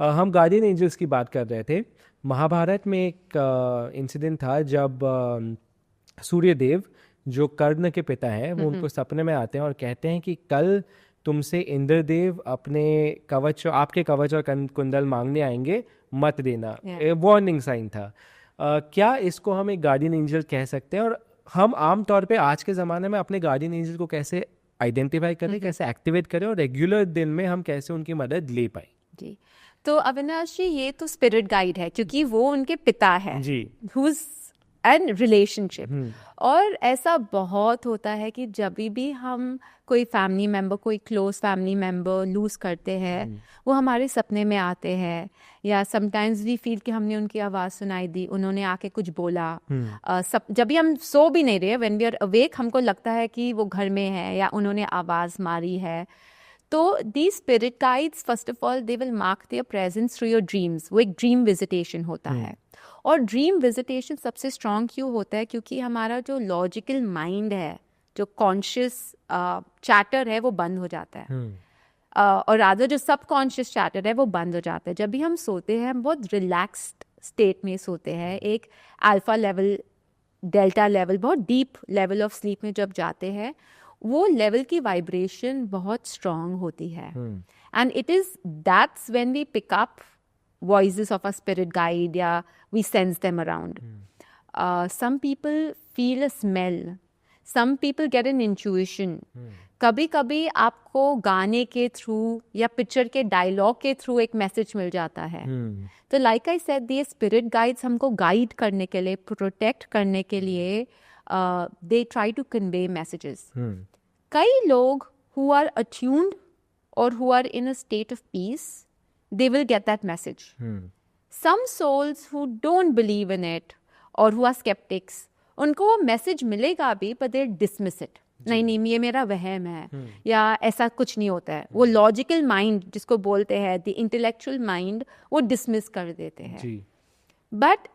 हम guardian angels की बात कर रहे थे। महाभारत में एक इंसिडेंट था जब सूर्यदेव जो कर्ण के पिता हैं वो उनको सपने में आते हैं और कहते हैं कि कल तुमसे इंद्रदेव अपने कवच, आपके कवच और कुंडल मांगने आएंगे, मत देना। वार्निंग साइन था। क्या इसको हम एक गार्डियन एंजल कह सकते हैं? और हम आम तौर पे आज के ज़माने में अपने गार्डियन एंजल को कैसे आइडेंटिफाई करें, कैसे एक्टिवेट करें और रेगुलर दिन में हम कैसे उनकी मदद ले पाए? जी, तो अविनाश जी, ये तो स्पिरिट गाइड है क्योंकि वो उनके पिता है जी। who's and relationship. और ऐसा बहुत होता है कि जब भी हम कोई फैमिली मेम्बर, कोई क्लोज फैमिली मेम्बर लूज करते हैं, वो हमारे सपने में आते हैं, या समटाइम्स वी फील कि हमने उनकी आवाज़ सुनाई दी, उन्होंने आके कुछ बोला। जब भी हम सो भी नहीं रहे, व्हेन वी आर अवेक, हमको लगता है कि वो घर में है या उन्होंने आवाज़ मारी है। तो the spirit guides, first of all they will mark there presence through your dreams. वो एक ड्रीम विजिटेशन होता है। और ड्रीम विजिटेशन सबसे स्ट्रॉन्ग क्यों होता है? क्योंकि हमारा जो लॉजिकल माइंड है, जो कॉन्शियस चैटर है, वो बंद हो जाता है। और रादर जो सब कॉन्शियस चैटर है वो बंद हो जाता है। जब भी हम सोते हैं, हम बहुत रिलैक्स्ड स्टेट में सोते हैं। एक अल्फा लेवल, डेल्टा लेवल, बहुत डीप लेवल ऑफ स्लीप में जब जाते हैं, वो लेवल की वाइब्रेशन बहुत स्ट्रॉन्ग होती है। And it is that's when we pick up voices of a spirit guide, या we sense them around. Some people feel a smell, some people get an intuition. कभी कभी आपको गाने के थ्रू या पिक्चर के डायलॉग के थ्रू एक मैसेज मिल जाता है। तो लाइक आई सेड, ये स्पिरिट गाइड्स हमको गाइड करने के लिए, प्रोटेक्ट करने के लिए, they try to convey messages. कई लोग who are attuned or who are in a state of peace, they will get that message. Some souls who don't believe in it or who are skeptics, उनको वो message मिलेगा भी, but they'll dismiss it. नहीं, ये मेरा वहम है, या ऐसा कुछ नहीं होता है। वो लॉजिकल माइंड जिसको बोलते हैं, द इंटेलेक्चुअल माइंड, वो डिसमिस कर देते हैं। But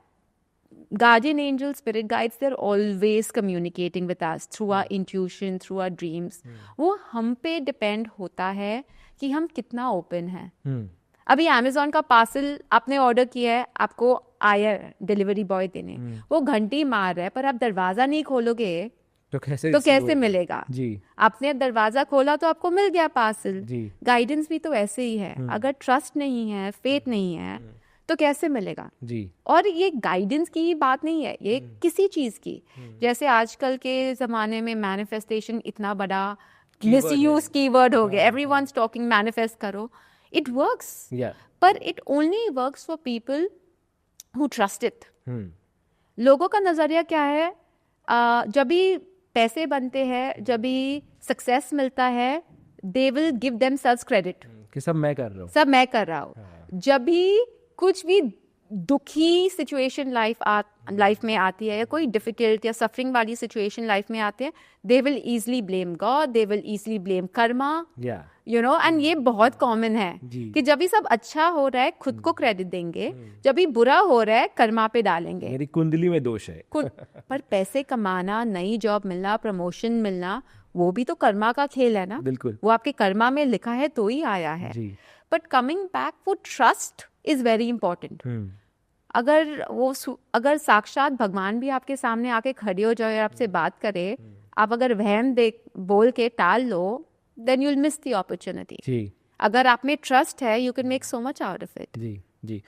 guardian angels, spirit guides, they're always communicating with us through our intuition, through our dreams. वो हम पे डिपेंड होता है कि हम कितना ओपन हैं। अभी अमेज़ॉन का पार्सल आपने ऑर्डर किया है, आपको आया डिलीवरी बॉय देने, वो घंटी मार रहा है, पर आप दरवाजा नहीं खोलोगे तो कैसे मिलेगा? जी। आपने दरवाजा खोला तो आपको मिल गया पार्सल। गाइडेंस भी तो ऐसे ही है। अगर ट्रस्ट नहीं है, फेथ नहीं है, तो कैसे मिलेगा? जी। और ये गाइडेंस की ही बात नहीं है, ये किसी चीज की। जैसे आजकल के जमाने में मैनिफेस्टेशन इतना बड़ा मिसयूज कीवर्ड हो गया। एवरीवनस टॉकिंग मैनिफेस्ट करो। It works, but it only works for people who trust it. लोगों का नजरिया क्या है? जब भी पैसे बनते हैं, जब भी सक्सेस मिलता है, they will give themselves credit कि सब मैं कर रहा हूँ, सब मैं कर रहा हूँ। जब भी कुछ भी दुखी सिचुएशन लाइफ में आती है, या कोई डिफिकल्ट या सफरिंग वाली सिचुएशन लाइफ में आते हैं, they will easily blame God, they will easily blame Karma, you know. And ये बहुत कॉमन है कि जब भी सब अच्छा हो रहा है, खुद को क्रेडिट देंगे, जब भी बुरा हो रहा है, कर्मा पे डालेंगे, मेरी कुंडली में दोष है। पर पैसे कमाना, नई जॉब मिलना, प्रमोशन मिलना, वो भी तो कर्मा का खेल है ना। बिल्कुल, वो आपके कर्मा में लिखा है तो ही आया है। बट कमिंग बैक, वो ट्रस्ट इज वेरी इंपॉर्टेंट। अगर साक्षात भगवान भी आपके सामने आके खड़े हो जाए और आपसे बात करे, आप अगर वहम बोल के टाल लो, then you'll miss the opportunity. जी। अगर आप में ट्रस्ट है, you can make so much out of it. Ji ji.